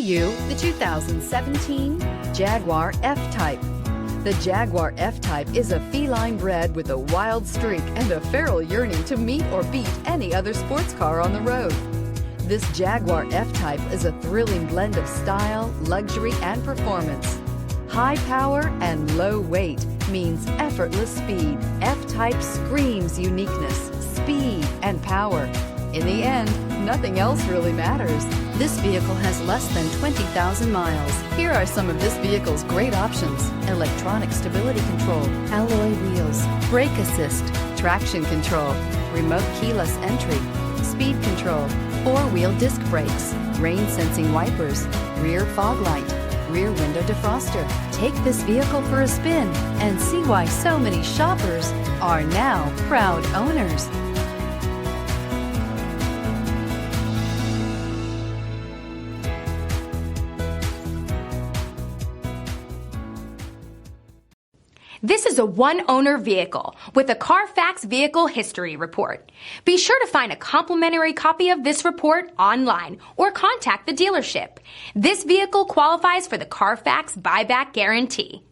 you the 2017 Jaguar F-Type. The Jaguar F-Type is a feline bred with a wild streak and a feral yearning to meet or beat any other sports car on the road. This Jaguar F-Type is a thrilling blend of style, luxury, and performance. High power and low weight means effortless speed. F-Type screams uniqueness, speed, and power. In the end, nothing else really matters. This vehicle has less than 20,000 miles. Here are some of this vehicle's great options: electronic stability control, alloy wheels, brake assist, traction control, remote keyless entry, speed control, four-wheel disc brakes, rain-sensing wipers, rear fog light, rear window defroster. Take this vehicle for a spin and see why so many shoppers are now proud owners. This is a one-owner vehicle with a Carfax Vehicle History Report. Be sure to find a complimentary copy of this report online or contact the dealership. This vehicle qualifies for the Carfax Buyback Guarantee.